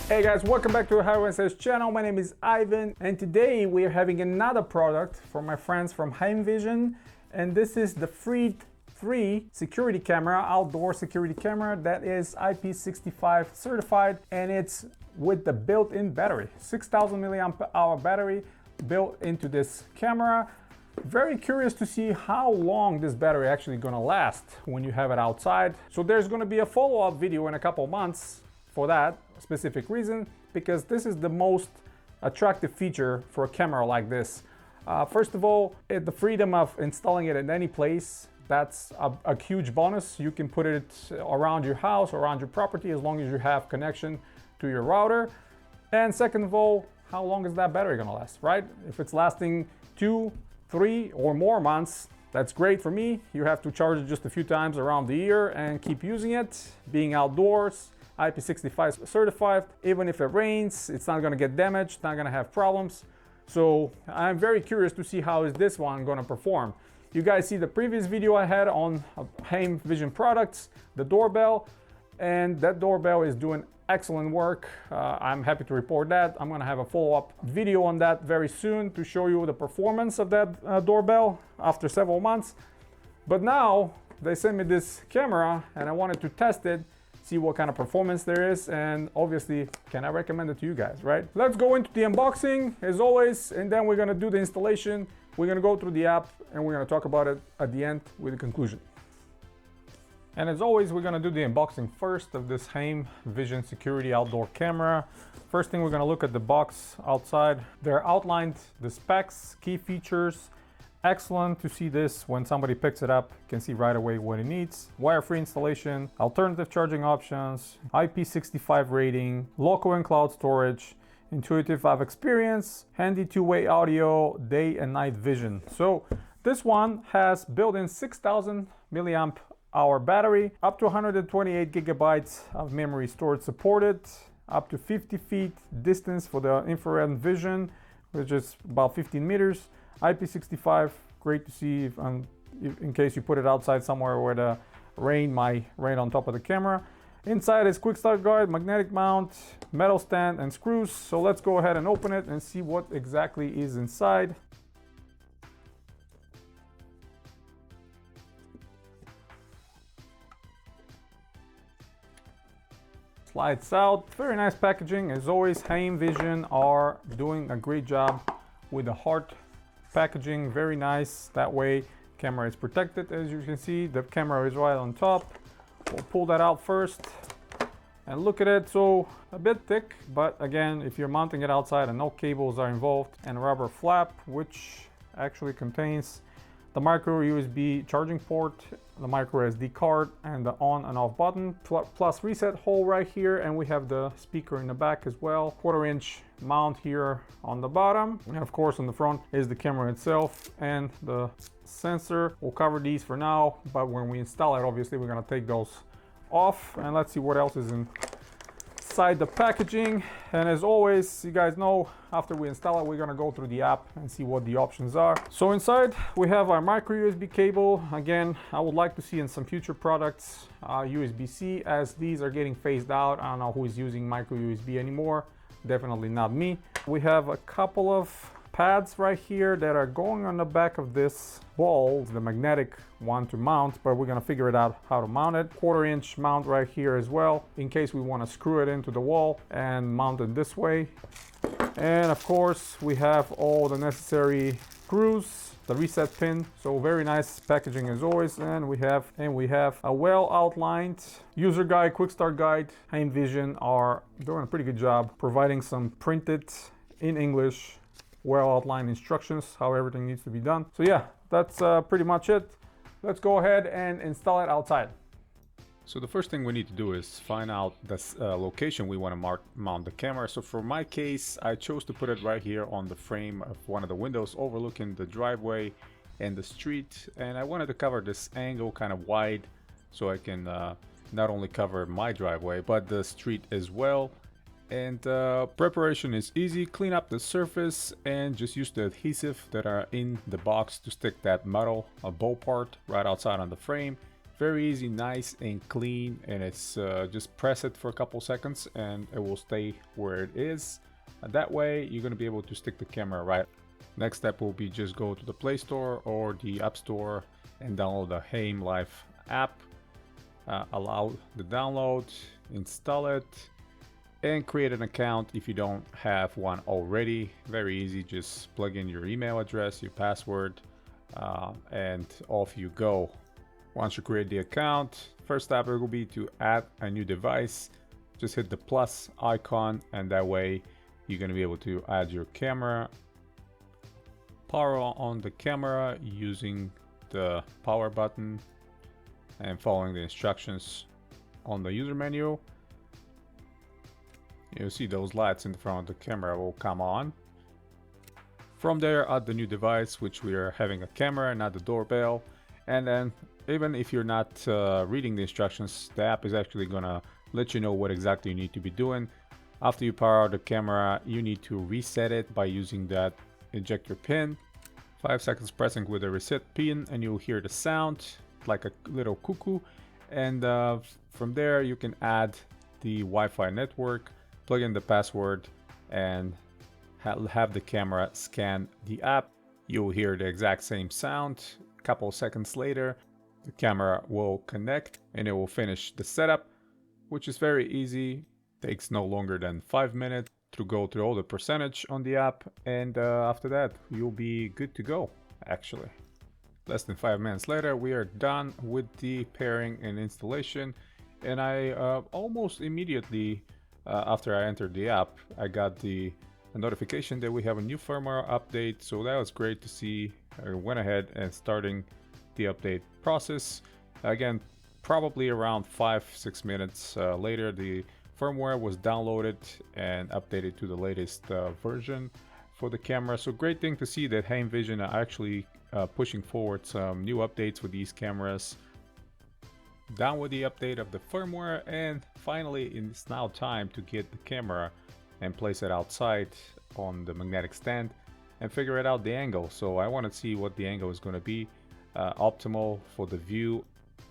Hey guys, welcome back to the HeimVision channel. My name is Ivan, and today we are having another product from my friends from HeimVision, and this is the Freed 3 security camera, outdoor security camera that is IP65 certified, and it's with the built-in battery, 6,000 milliamp hour battery built into this camera. Very curious to see how long this battery actually gonna last when you have it outside. So there's gonna be a follow-up video in a couple months for that specific reason, because this is the most attractive feature for a camera like this. First of all, the freedom of installing it in any place, that's a huge bonus. You can put it around your house, around your property, as long as you have connection to your router. And second of all, how long is that battery gonna last, right? If it's lasting 2, 3 or more months, that's great for me. You have to charge it just a few times around the year and keep using it. Being outdoors, IP65 certified, even if it rains, it's not gonna get damaged, not gonna have problems. So I'm very curious to see how is this one gonna perform. You guys see the previous video I had on HeimVision products, the doorbell, and that doorbell is doing excellent work. I'm happy to report that. I'm gonna have a follow-up video on that very soon to show you the performance of that doorbell after several months. But now they sent me this camera and I wanted to test it, see what kind of performance there is, and obviously, can I recommend it to you guys, right? Let's go into the unboxing as always, and then we're gonna do the installation. We're gonna go through the app and we're gonna talk about it at the end with the conclusion. And as always, we're gonna do the unboxing first of this HeimVision security outdoor camera. First thing, we're gonna look at the box outside. They're outlined the specs, key features. Excellent to see this when somebody picks it up, can see right away what it needs. Wire-free installation, alternative charging options, IP65 rating, local and cloud storage, intuitive app experience, handy two-way audio, day and night vision. So this one has built-in 6,000 milliamp hour battery, up to 128 gigabytes of memory storage supported, up to 50 feet distance for the infrared vision, which is about 15 meters. IP65, great to see if, in case you put it outside somewhere where the rain might rain on top of the camera. Inside is quick start guide, magnetic mount, metal stand and screws. So let's go ahead and open it and see what exactly is inside. Slides out, very nice packaging. As always, HeimVision are doing a great job with the hard packaging, very nice. That way camera is protected. As you can see, the camera is right on top. We'll pull that out first and look at it. So a bit thick, but again, if you're mounting it outside and no cables are involved, and rubber flap, which actually contains the micro USB charging port, the micro SD card, and the on and off button, plus reset hole right here, and we have the speaker in the back as well. 1/4-inch mount here on the bottom, and of course on the front is the camera itself and the sensor. We'll cover these for now, but when we install it, obviously we're gonna take those off, and let's see what else is inside the packaging. And as always, you guys know, after we install it, we're gonna go through the app and see what the options are. So inside we have our micro USB cable. Again, I would like to see in some future products USB-C, as these are getting phased out. I don't know who is using micro USB anymore, definitely not me. We have a couple of pads right here that are going on the back of this wall, the magnetic one to mount, but we're gonna figure it out how to mount it. 1/4-inch mount right here as well, in case we want to screw it into the wall and mount it this way. And of course, we have all the necessary screws, the reset pin. So very nice packaging as always. And we have a well outlined user guide, quick start guide. HeimVision are doing a pretty good job providing some printed in English, well outlined instructions how everything needs to be done. So yeah, that's pretty much it. Let's go ahead and install it outside. So the first thing we need to do is find out the location we want to mount the camera. So for my case, I chose to put it right here on the frame of one of the windows overlooking the driveway and the street. And I wanted to cover this angle kind of wide so I can not only cover my driveway but the street as well. And preparation is easy. Clean up the surface and just use the adhesive that are in the box to stick that metal bow part right outside on the frame. Very easy, nice and clean, and it's just press it for a couple seconds and it will stay where it is. And that way you're going to be able to stick the camera right. Next step will be just go to the Play Store or the App Store and download the Heim Life app. Allow the download, install it, and create an account if you don't have one already. Very easy, just plug in your email address, your password, and off you go. Once you create the account, first step will be to add a new device. Just hit the plus icon and that way you're going to be able to add your camera. Power on the camera using the power button and following the instructions on the user menu. You'll see those lights in front of the camera will come on. From there, add the new device, which we are having a camera, not the doorbell. And then even if you're not reading the instructions, the app is actually gonna let you know what exactly you need to be doing. After you power out the camera, you need to reset it by using that ejector pin. 5 seconds pressing with the reset pin and you'll hear the sound like a little cuckoo. And from there you can add the Wi-Fi network, plug in the password, and have the camera scan the app. You'll hear the exact same sound. A couple seconds later, the camera will connect and it will finish the setup, which is very easy. Takes no longer than 5 minutes to go through all the percentage on the app, and after that you'll be good to go. Actually, less than 5 minutes later we are done with the pairing and installation, and I almost immediately after I entered the app I got a notification that we have a new firmware update, so that was great to see. I went ahead and starting the update process. Again, probably around 5-6 minutes later the firmware was downloaded and updated to the latest version for the camera. So great thing to see that HeimVision are actually pushing forward some new updates with these cameras. Down with the update of the firmware, and finally it's now time to get the camera and place it outside on the magnetic stand and figure it out the angle. So I want to see what the angle is going to be optimal for the view.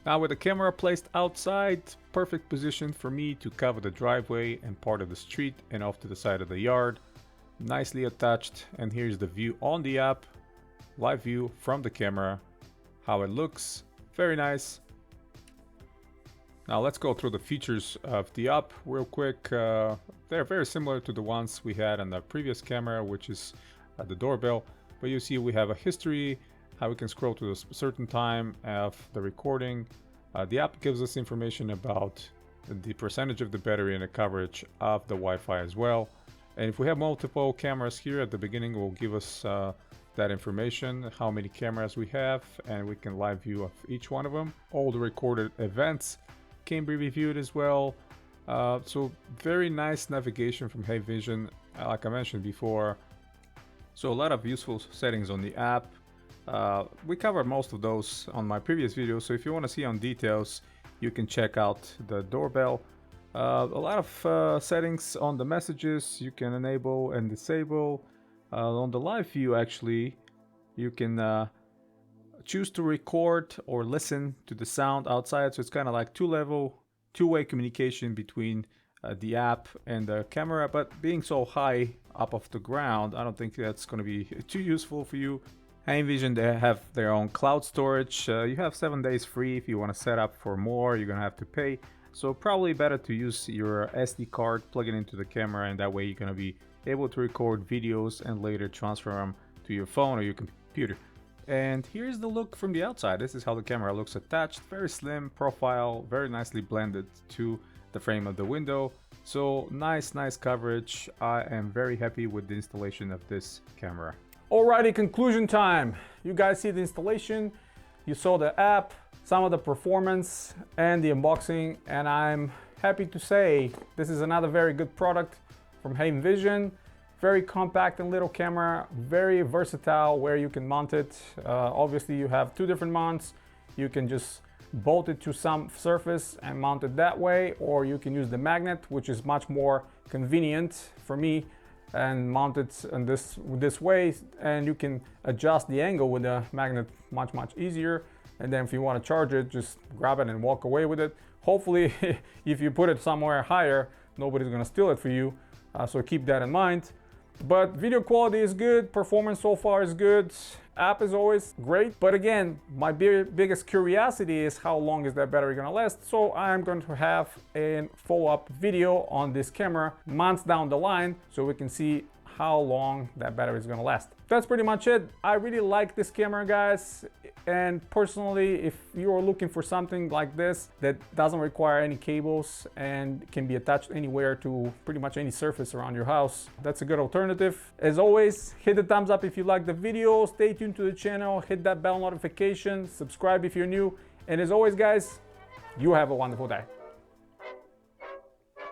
Now with the camera placed outside, perfect position for me to cover the driveway and part of the street and off to the side of the yard. Nicely attached, and here's the view on the app, live view from the camera, how it looks. Very nice. Now let's go through the features of the app real quick. They're very similar to the ones we had on the previous camera, which is the doorbell, but you see we have a history, how we can scroll to a certain time of the recording. The app gives us information about the percentage of the battery and the coverage of the Wi-Fi as well. And if we have multiple cameras here at the beginning, it will give us that information, how many cameras we have, and we can live view of each one of them. All the recorded events can be reviewed as well. So very nice navigation from HeimVision, like I mentioned before. So a lot of useful settings on the app. We covered most of those on my previous video, so if you want to see on details, you can check out the doorbell. A lot of settings on the messages you can enable and disable. On the live view, actually, you can choose to record or listen to the sound outside, so it's kind of like two-way communication between the app and the camera. But being so high up off the ground, I don't think that's going to be too useful for you. HeimVision, they have their own cloud storage. You have 7 days free. If you want to set up for more, you're gonna have to pay. So probably better to use your SD card, plug it into the camera, and that way you're gonna be able to record videos and later transfer them to your phone or your computer. And here's the look from the outside. This is how the camera looks attached. Very slim profile, very nicely blended to the frame of the window. So nice coverage. I am very happy with the installation of this camera. Alrighty, conclusion time. You guys see the installation, you saw the app, some of the performance and the unboxing, and I'm happy to say this is another very good product from HeimVision. Very compact and little camera, very versatile where you can mount it. Obviously you have two different mounts. You can just bolt it to some surface and mount it that way, or you can use the magnet, which is much more convenient for me, and mount it in this way, and you can adjust the angle with the magnet much easier. And then if you want to charge it, just grab it and walk away with it. Hopefully, if you put it somewhere higher, nobody's going to steal it for you. So keep that in mind. But video quality is good, performance so far is good, app is always great. But again, my biggest curiosity is how long is that battery gonna last. So I'm going to have a follow-up video on this camera months down the line so we can see how long that battery is gonna last. That's pretty much it. I really like this camera, guys. And personally, if you're looking for something like this that doesn't require any cables and can be attached anywhere to pretty much any surface around your house, that's a good alternative. As always, hit the thumbs up if you like the video, stay tuned to the channel, hit that bell notification, subscribe if you're new. And as always, guys, you have a wonderful day.